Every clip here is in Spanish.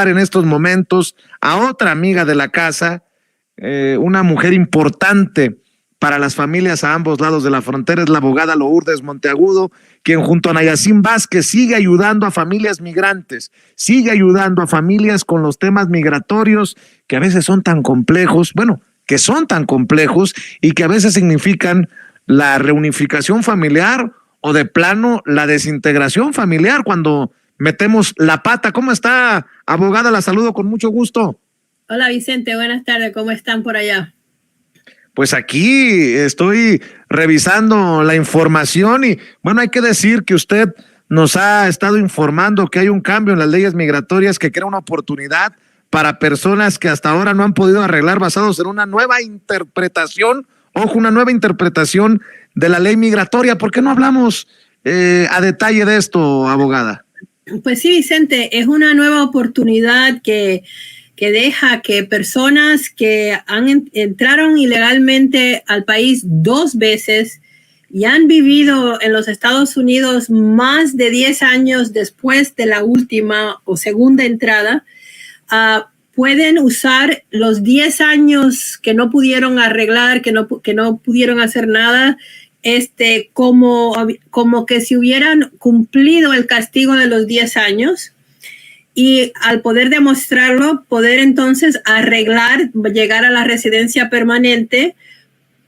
en estos momentos a otra amiga de la casa, una mujer importante para las familias a ambos lados de la frontera, es la abogada Lourdes Monteagudo, quien junto a Nayacín Vázquez sigue ayudando a familias migrantes, sigue ayudando a familias con los temas migratorios que a veces son tan complejos, que son tan complejos y que a veces significan la reunificación familiar o de plano la desintegración familiar cuando metemos la pata. ¿Cómo está, abogada? La saludo con mucho gusto. Hola Vicente, buenas tardes, ¿cómo están por allá? Pues aquí estoy revisando la información y hay que decir que usted nos ha estado informando que hay un cambio en las leyes migratorias que crea una oportunidad para personas que hasta ahora no han podido arreglar basados en una nueva interpretación, una nueva interpretación de la ley migratoria. ¿Por qué no hablamos a detalle de esto, abogada? Pues sí, Vicente, es una nueva oportunidad que deja que personas que entraron ilegalmente al país 2 veces y han vivido en los Estados Unidos más de 10 años después de la última o segunda entrada, pueden usar los 10 años que no pudieron arreglar, que no pudieron hacer nada, como que si hubieran cumplido el castigo de los 10 años. Y al poder demostrarlo, poder entonces arreglar, llegar a la residencia permanente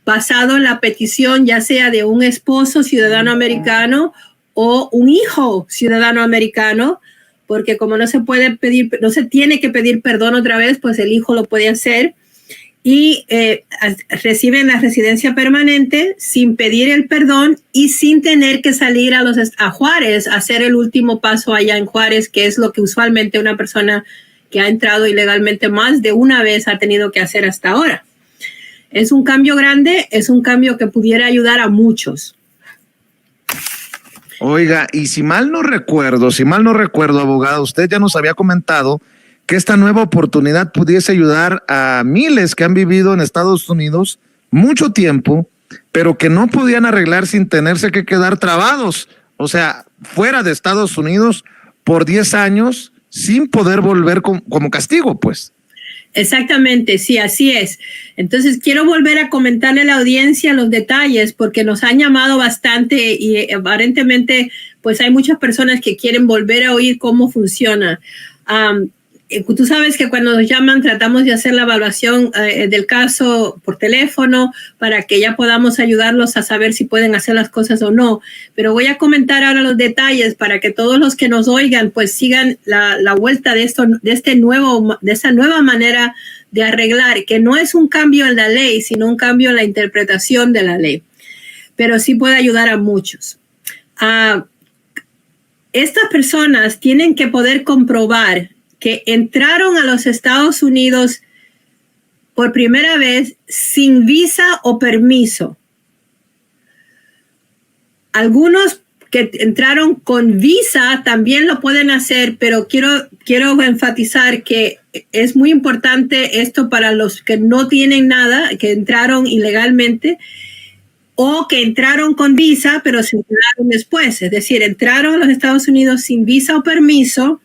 basado en la petición ya sea de un esposo ciudadano americano o un hijo ciudadano americano, porque como no se tiene que pedir perdón otra vez, pues el hijo lo puede hacer y reciben la residencia permanente sin pedir el perdón y sin tener que salir a Juárez a hacer el último paso allá en Juárez, que es lo que usualmente una persona que ha entrado ilegalmente más de una vez ha tenido que hacer hasta ahora. Es un cambio grande, es un cambio que pudiera ayudar a muchos. Oiga, y si mal no recuerdo, abogado, usted ya nos había comentado que esta nueva oportunidad pudiese ayudar a miles que han vivido en Estados Unidos mucho tiempo, pero que no podían arreglar sin tenerse que quedar trabados, o sea, fuera de Estados Unidos por 10 años sin poder volver como castigo, pues. Exactamente, sí, así es. Entonces, quiero volver a comentarle a la audiencia los detalles porque nos han llamado bastante y aparentemente, pues hay muchas personas que quieren volver a oír cómo funciona. Tú sabes que cuando nos llaman tratamos de hacer la evaluación del caso por teléfono para que ya podamos ayudarlos a saber si pueden hacer las cosas o no. Pero voy a comentar ahora los detalles para que todos los que nos oigan pues sigan la vuelta de esa nueva manera de arreglar, que no es un cambio en la ley, sino un cambio en la interpretación de la ley. Pero sí puede ayudar a muchos. Estas personas tienen que poder comprobar que entraron a los Estados Unidos por primera vez sin visa o permiso. Algunos que entraron con visa también lo pueden hacer, pero quiero enfatizar que es muy importante esto para los que no tienen nada, que entraron ilegalmente, o que entraron con visa, pero se quedaron después. Es decir, entraron a los Estados Unidos sin visa o permiso,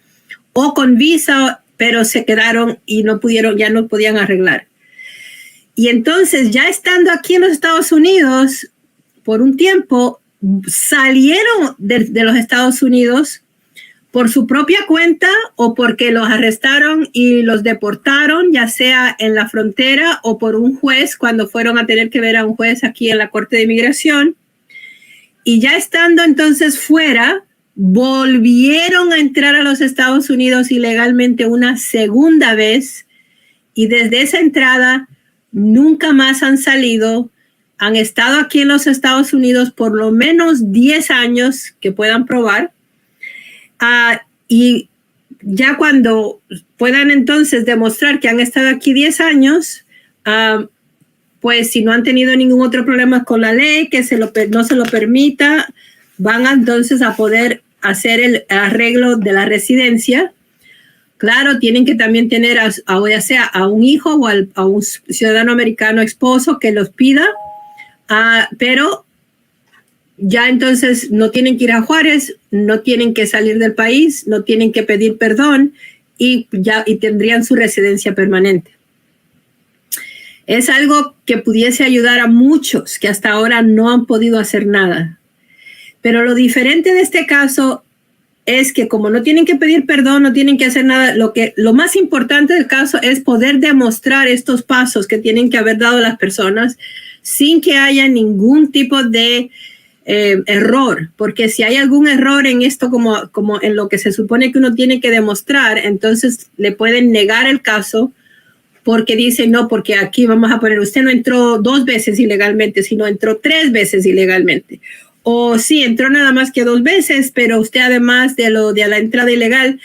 o con visa, pero se quedaron y ya no podían arreglar. Y entonces, ya estando aquí en los Estados Unidos, por un tiempo, salieron de los Estados Unidos por su propia cuenta o porque los arrestaron y los deportaron, ya sea en la frontera o por un juez, cuando fueron a tener que ver a un juez aquí en la Corte de Inmigración. Y ya estando entonces fuera, volvieron a entrar a los Estados Unidos ilegalmente una segunda vez y desde esa entrada nunca más han salido. Han estado aquí en los Estados Unidos por lo menos 10 años que puedan probar. Y ya cuando puedan entonces demostrar que han estado aquí 10 años, pues si no han tenido ningún otro problema con la ley, que no se lo permita, van entonces a poder hacer el arreglo de la residencia. Claro, tienen que también tener ya sea a un hijo o a un ciudadano americano esposo que los pida, pero ya entonces no tienen que ir a Juárez, no tienen que salir del país, no tienen que pedir perdón y tendrían su residencia permanente. Es algo que pudiese ayudar a muchos que hasta ahora no han podido hacer nada. Pero lo diferente de este caso es que como no tienen que pedir perdón, no tienen que hacer nada, lo más importante del caso es poder demostrar estos pasos que tienen que haber dado las personas sin que haya ningún tipo de error, porque si hay algún error en esto, como en lo que se supone que uno tiene que demostrar, entonces le pueden negar el caso porque dicen, no, porque aquí vamos a poner, usted no entró 2 veces ilegalmente, sino entró 3 veces ilegalmente. O sí, entró nada más que 2 veces, pero usted además de la entrada ilegal,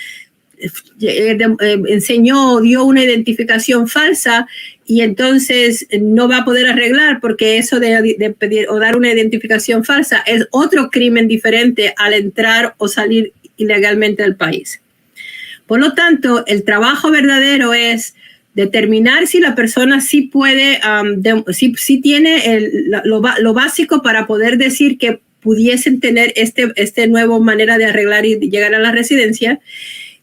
enseñó, dio una identificación falsa y entonces no va a poder arreglar porque eso de pedir o dar una identificación falsa es otro crimen diferente al entrar o salir ilegalmente del país. Por lo tanto, el trabajo verdadero es determinar si la persona sí puede, si tiene lo básico para poder decir que pudiesen tener este nuevo manera de arreglar y llegar a la residencia.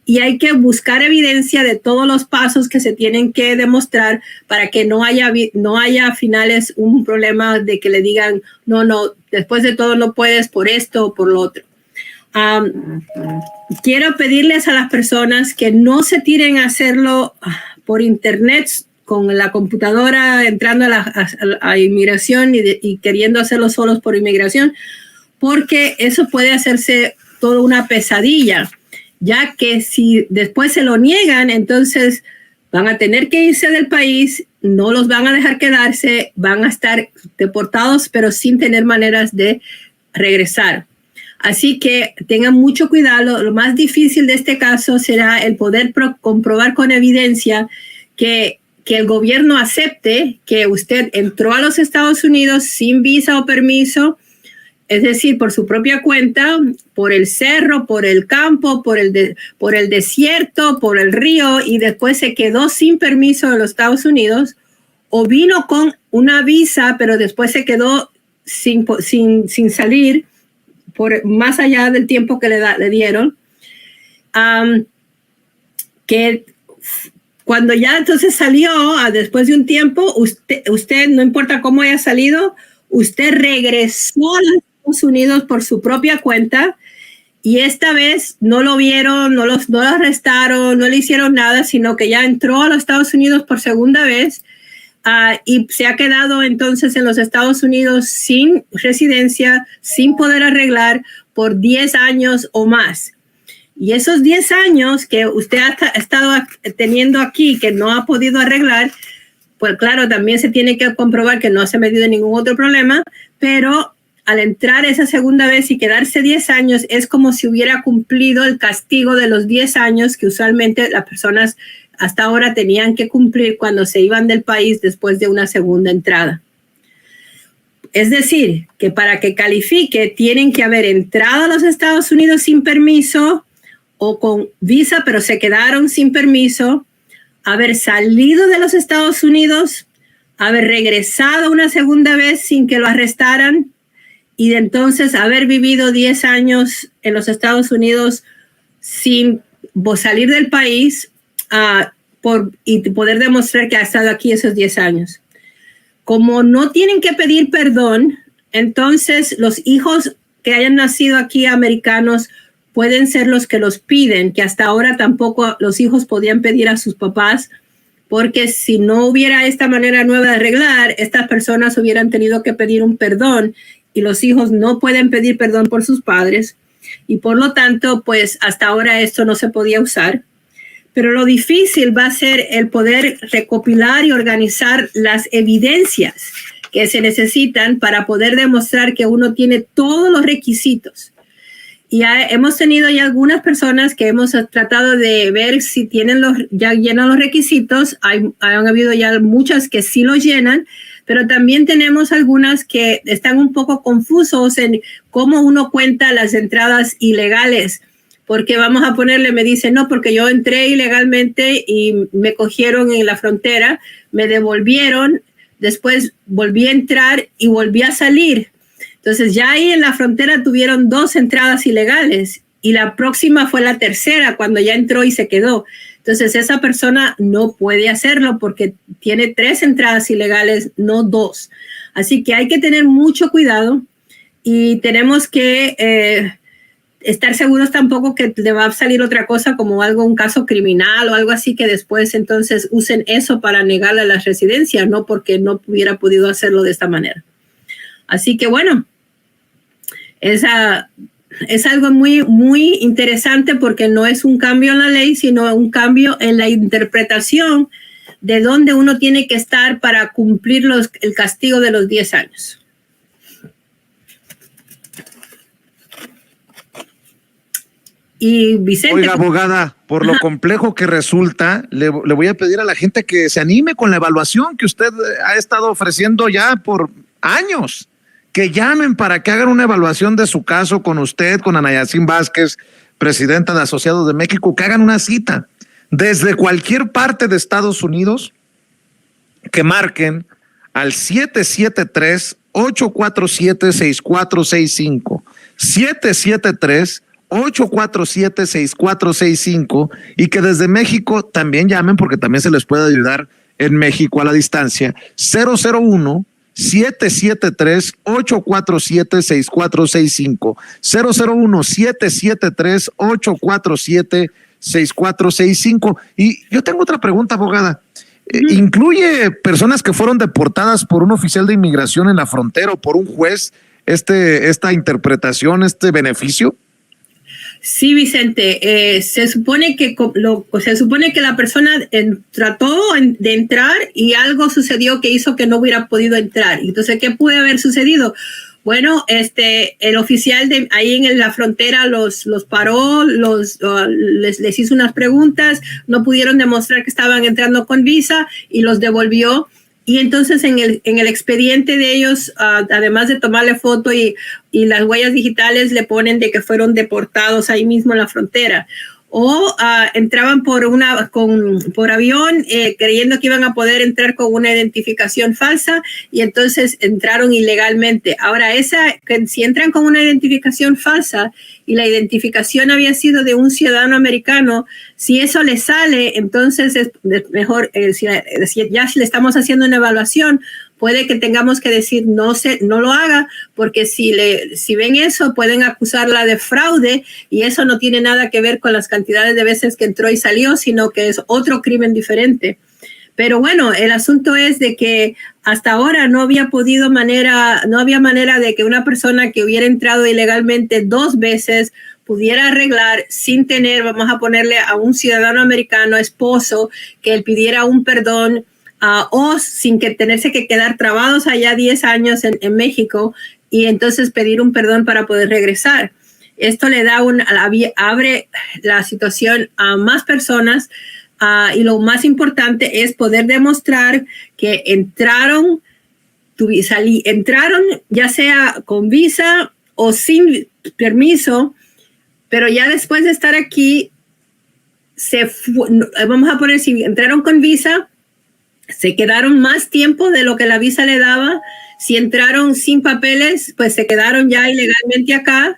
Y hay que buscar evidencia de todos los pasos que se tienen que demostrar para que no haya a finales un problema de que le digan, no, después de todo no puedes por esto o por lo otro. Quiero pedirles a las personas que no se tiren a hacerlo por internet con la computadora, entrando a inmigración y queriendo hacerlo solos por inmigración, porque eso puede hacerse toda una pesadilla, ya que si después se lo niegan, entonces van a tener que irse del país, no los van a dejar quedarse, van a estar deportados, pero sin tener maneras de regresar. Así que tengan mucho cuidado. Lo más difícil de este caso será el poder comprobar con evidencia que el gobierno acepte que usted entró a los Estados Unidos sin visa o permiso, es decir, por su propia cuenta, por el cerro, por el campo, por el desierto, por el río, y después se quedó sin permiso en los Estados Unidos, o vino con una visa, pero después se quedó sin salir por más allá del tiempo que le dieron, que cuando ya entonces salió, después de un tiempo, usted no importa cómo haya salido, usted regresó a los Estados Unidos por su propia cuenta y esta vez no lo vieron, no lo arrestaron, no le hicieron nada, sino que ya entró a los Estados Unidos por segunda vez y se ha quedado entonces en los Estados Unidos sin residencia, sin poder arreglar por 10 años o más. Y esos 10 años que usted ha estado teniendo aquí, que no ha podido arreglar, pues claro, también se tiene que comprobar que no se ha metido ningún otro problema, pero al entrar esa segunda vez y quedarse 10 años, es como si hubiera cumplido el castigo de los 10 años que usualmente las personas hasta ahora tenían que cumplir cuando se iban del país después de una segunda entrada. Es decir, que para que califique tienen que haber entrado a los Estados Unidos sin permiso o con visa, pero se quedaron sin permiso, haber salido de los Estados Unidos, haber regresado una segunda vez sin que lo arrestaran y de entonces haber vivido 10 años en los Estados Unidos sin salir del país y poder demostrar que ha estado aquí esos 10 años. Como no tienen que pedir perdón, entonces los hijos que hayan nacido aquí americanos pueden ser los que los piden, que hasta ahora tampoco los hijos podían pedir a sus papás, porque si no hubiera esta manera nueva de arreglar, estas personas hubieran tenido que pedir un perdón y los hijos no pueden pedir perdón por sus padres y por lo tanto, pues hasta ahora esto no se podía usar. Pero lo difícil va a ser el poder recopilar y organizar las evidencias que se necesitan para poder demostrar que uno tiene todos los requisitos. Y hemos tenido ya algunas personas que hemos tratado de ver si ya llenan los requisitos. Han habido ya muchas que sí los llenan, pero también tenemos algunas que están un poco confusos en cómo uno cuenta las entradas ilegales. Porque vamos a ponerle, me dicen, no, porque yo entré ilegalmente y me cogieron en la frontera, me devolvieron, después volví a entrar y volví a salir. Entonces ya ahí en la frontera tuvieron 2 entradas ilegales y la próxima fue la tercera cuando ya entró y se quedó. Entonces esa persona no puede hacerlo porque tiene 3 entradas ilegales, no 2. Así que hay que tener mucho cuidado y tenemos que estar seguros tampoco que le va a salir otra cosa como un caso criminal o algo así, que después entonces usen eso para negarle la residencia, no porque no hubiera podido hacerlo de esta manera. Así que bueno, es algo muy, muy interesante porque no es un cambio en la ley, sino un cambio en la interpretación de dónde uno tiene que estar para cumplir el castigo de los 10 años. Y Vicente, oiga, abogada, por lo complejo que resulta, le voy a pedir a la gente que se anime con la evaluación que usted ha estado ofreciendo ya por años, que llamen para que hagan una evaluación de su caso con usted, con Ana Yacine Vázquez, presidenta de Asociados de México, que hagan una cita desde cualquier parte de Estados Unidos, que marquen al 773-847-6465, 773-847-6465, y que desde México también llamen porque también se les puede ayudar en México a la distancia, 001-773-847-6465, 001-773-847-6465. Y yo tengo otra pregunta, abogada. ¿Incluye personas que fueron deportadas por un oficial de inmigración en la frontera o por un juez esta interpretación, este beneficio? Sí, Vicente, se supone que la persona trató de entrar y algo sucedió que hizo que no hubiera podido entrar. Entonces, ¿qué puede haber sucedido? Bueno, el oficial de ahí en la frontera los paró, les hizo unas preguntas, no pudieron demostrar que estaban entrando con visa y los devolvió. Y entonces en el expediente de ellos, además de tomarle foto y las huellas digitales, le ponen de que fueron deportados ahí mismo en la frontera. O entraban por avión creyendo que iban a poder entrar con una identificación falsa y entonces entraron ilegalmente. Ahora, si entran con una identificación falsa y la identificación había sido de un ciudadano americano, si eso le sale, entonces es mejor, si ya le estamos haciendo una evaluación, puede que tengamos que decir no lo haga, porque si ven eso pueden acusarla de fraude y eso no tiene nada que ver con las cantidades de veces que entró y salió, sino que es otro crimen diferente. Pero bueno, el asunto es de que hasta ahora no había manera de que una persona que hubiera entrado ilegalmente 2 veces pudiera arreglar sin tener, vamos a ponerle a un ciudadano americano, esposo, que él pidiera un perdón, o sin que tenerse que quedar trabados allá 10 años en México y entonces pedir un perdón para poder regresar. Esto le da abre la situación a más personas y lo más importante es poder demostrar que entraron ya sea con visa o sin permiso, pero ya después de estar aquí, vamos a poner, si entraron con visa, se quedaron más tiempo de lo que la visa le daba. Si entraron sin papeles, pues se quedaron ya ilegalmente acá.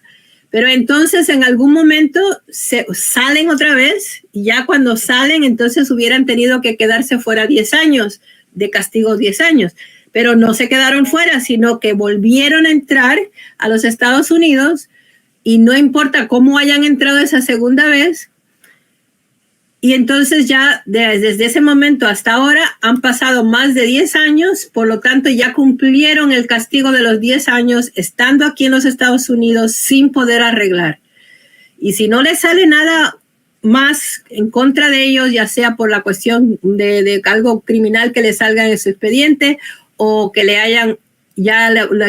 Pero entonces en algún momento salen otra vez y ya cuando salen entonces hubieran tenido que quedarse fuera 10 años, de castigo 10 años. Pero no se quedaron fuera, sino que volvieron a entrar a los Estados Unidos y no importa cómo hayan entrado esa segunda vez. Y entonces ya desde ese momento hasta ahora han pasado más de 10 años, por lo tanto ya cumplieron el castigo de los 10 años estando aquí en los Estados Unidos sin poder arreglar. Y si no les sale nada más en contra de ellos, ya sea por la cuestión de algo criminal que les salga en su expediente o que le hayan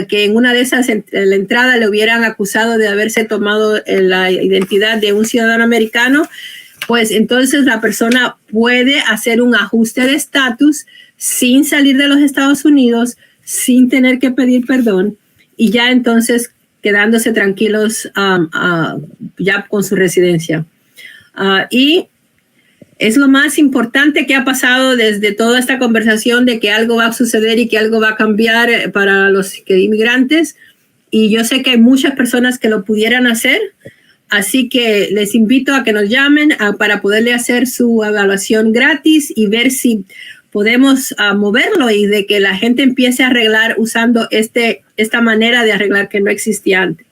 que en una de esas la entrada le hubieran acusado de haberse tomado la identidad de un ciudadano americano, pues entonces la persona puede hacer un ajuste de estatus sin salir de los Estados Unidos, sin tener que pedir perdón y ya entonces quedándose tranquilos ya con su residencia. Y es lo más importante que ha pasado desde toda esta conversación de que algo va a suceder y que algo va a cambiar para los inmigrantes. Y yo sé que hay muchas personas que lo pudieran hacer, Así que les invito a que nos llamen para poderle hacer su evaluación gratis y ver si podemos moverlo y de que la gente empiece a arreglar usando esta manera de arreglar que no existía antes.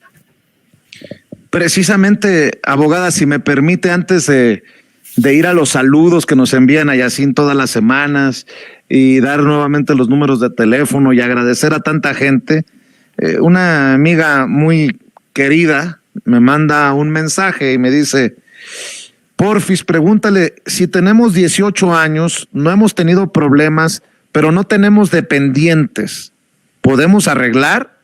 Precisamente, abogada, si me permite, antes de ir a los saludos que nos envían a Yacine todas las semanas y dar nuevamente los números de teléfono y agradecer a tanta gente, una amiga muy querida me manda un mensaje y me dice: porfis, pregúntale, si tenemos 18 años, no hemos tenido problemas, pero no tenemos dependientes, ¿podemos arreglar?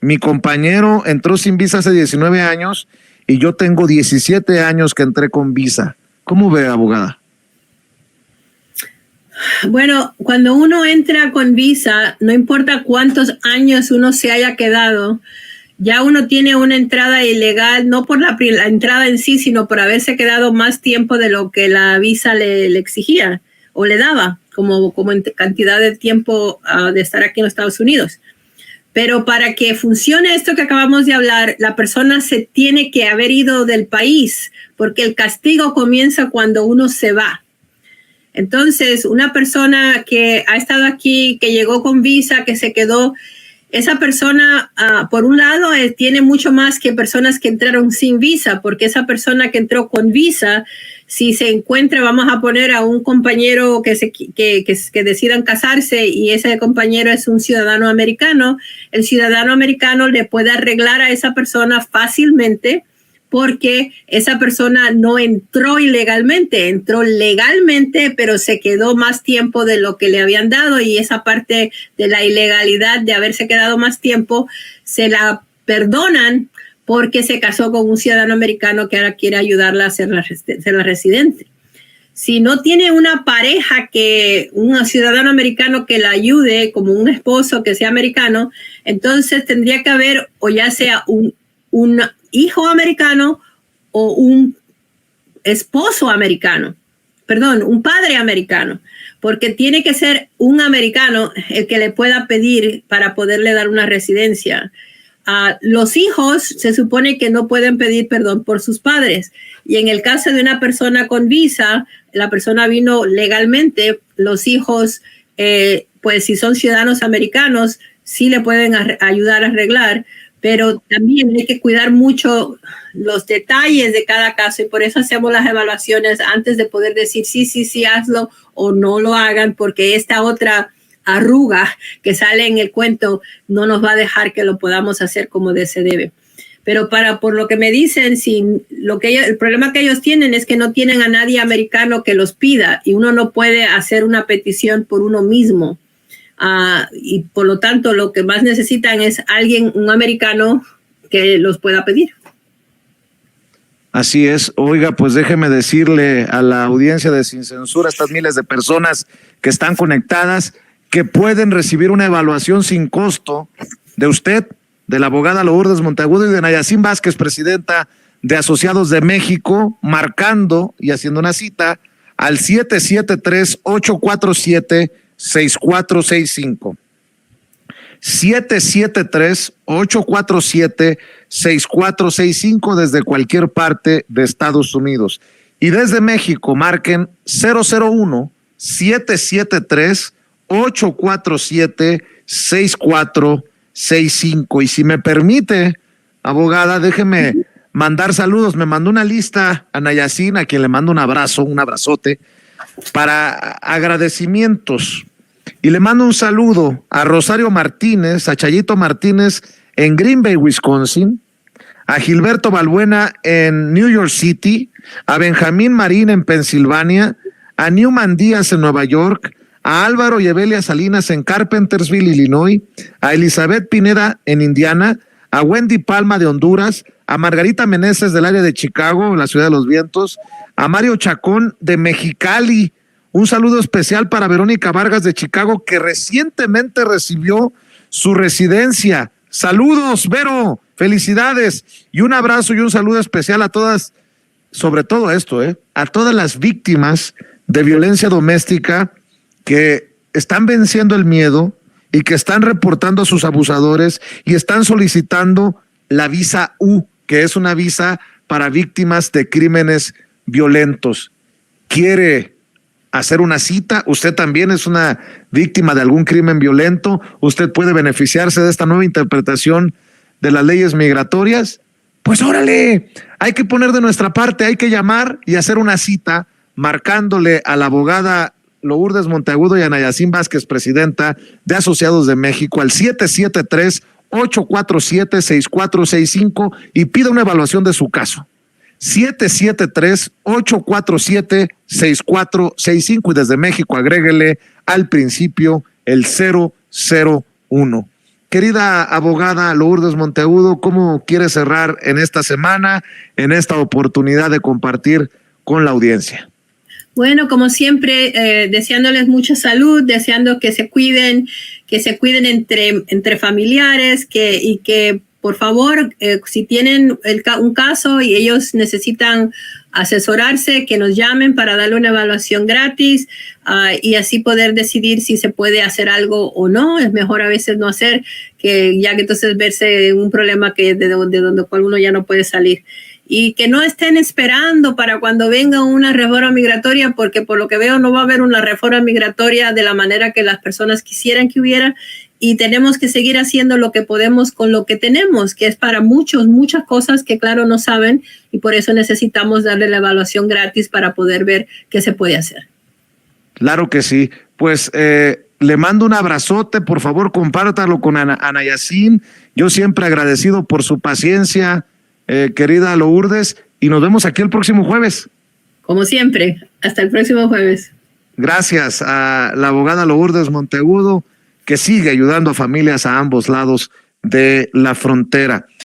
Mi compañero entró sin visa hace 19 años y yo tengo 17 años que entré con visa. ¿Cómo ve, abogada? Bueno, cuando uno entra con visa, no importa cuántos años uno se haya quedado, ya uno tiene una entrada ilegal, no por la entrada en sí, sino por haberse quedado más tiempo de lo que la visa le exigía o le daba, como en cantidad de tiempo de estar aquí en los Estados Unidos. Pero para que funcione esto que acabamos de hablar, la persona se tiene que haber ido del país, porque el castigo comienza cuando uno se va. Entonces, una persona que ha estado aquí, que llegó con visa, que se quedó, esa persona, por un lado, tiene mucho más que personas que entraron sin visa, porque esa persona que entró con visa, si se encuentra, vamos a poner a un compañero que decidan casarse y ese compañero es un ciudadano americano, el ciudadano americano le puede arreglar a esa persona fácilmente porque esa persona no entró ilegalmente, entró legalmente, pero se quedó más tiempo de lo que le habían dado y esa parte de la ilegalidad de haberse quedado más tiempo se la perdonan porque se casó con un ciudadano americano que ahora quiere ayudarla a ser la residente. Si no tiene una pareja, un ciudadano americano que la ayude, como un esposo que sea americano, entonces tendría que haber o ya sea un hijo americano o un esposo americano, un padre americano, porque tiene que ser un americano el que le pueda pedir para poderle dar una residencia. Los hijos se supone que no pueden pedir perdón por sus padres. Y en el caso de una persona con visa, la persona vino legalmente, los hijos, pues si son ciudadanos americanos, sí le pueden ayudar a arreglar, pero también hay que cuidar mucho los detalles de cada caso y por eso hacemos las evaluaciones antes de poder decir sí, hazlo o no lo hagan, porque esta otra arruga que sale en el cuento no nos va a dejar que lo podamos hacer como se debe. Pero por lo que me dicen, el problema que ellos tienen es que no tienen a nadie americano que los pida y uno no puede hacer una petición por uno mismo. Y por lo tanto lo que más necesitan es un americano que los pueda pedir. Así es. Oiga, pues déjeme decirle a la audiencia de Sin Censura, estas miles de personas que están conectadas, que pueden recibir una evaluación sin costo de usted, de la abogada Lourdes Monteagudo y de Nayacine Vázquez, presidenta de Asociados de México, marcando y haciendo una cita al 773-847-6465. 773-847-6465 desde cualquier parte de Estados Unidos. Y desde México marquen 001-773-847-6465. Y si me permite, abogada, déjeme mandar saludos. Me mandó una lista a Nayacine, a quien le mando un abrazote, para agradecimientos. Y le mando un saludo a Rosario Martínez, a Chayito Martínez en Green Bay, Wisconsin, a Gilberto Balbuena en New York City, a Benjamín Marín en Pensilvania, a Newman Díaz en Nueva York, a Álvaro y Evelia Salinas en Carpentersville, Illinois, a Elizabeth Pineda en Indiana, a Wendy Palma de Honduras, a Margarita Meneses del área de Chicago, la ciudad de los vientos, a Mario Chacón de Mexicali. Un saludo especial para Verónica Vargas de Chicago, que recientemente recibió su residencia. Saludos, Vero, felicidades. Y un abrazo y un saludo especial a todas, sobre todo esto, a todas las víctimas de violencia doméstica que están venciendo el miedo y que están reportando a sus abusadores y están solicitando la visa U, que es una visa para víctimas de crímenes violentos. ¿Quiere hacer una cita? Usted también es una víctima de algún crimen violento. Usted puede beneficiarse de esta nueva interpretación de las leyes migratorias. Pues órale, hay que poner de nuestra parte, hay que llamar y hacer una cita marcándole a la abogada Lourdes Monteagudo y a Nayacín Vázquez, presidenta de Asociados de México, al 773-847-6465 y pida una evaluación de su caso. 773-847-6465 y desde México agréguele al principio el 001. Querida abogada Lourdes Monteagudo, ¿cómo quiere cerrar en esta semana, en esta oportunidad de compartir con la audiencia? Bueno, como siempre, deseándoles mucha salud, deseando que se cuiden entre familiares, y que por favor, si tienen un caso y ellos necesitan asesorarse, que nos llamen para darle una evaluación gratis y así poder decidir si se puede hacer algo o no. Es mejor a veces no hacer, ya que entonces verse un problema de donde cual uno ya no puede salir. Y que no estén esperando para cuando venga una reforma migratoria, porque por lo que veo no va a haber una reforma migratoria de la manera que las personas quisieran que hubiera, y tenemos que seguir haciendo lo que podemos con lo que tenemos, que es para muchas cosas que claro no saben, y por eso necesitamos darle la evaluación gratis para poder ver qué se puede hacer. Claro que sí. Pues le mando un abrazote, por favor compártalo con Ana Yacine. Yo siempre agradecido por su paciencia, querida Lourdes, y nos vemos aquí el próximo jueves. Como siempre, hasta el próximo jueves. Gracias a la abogada Lourdes Monteagudo, que sigue ayudando a familias a ambos lados de la frontera.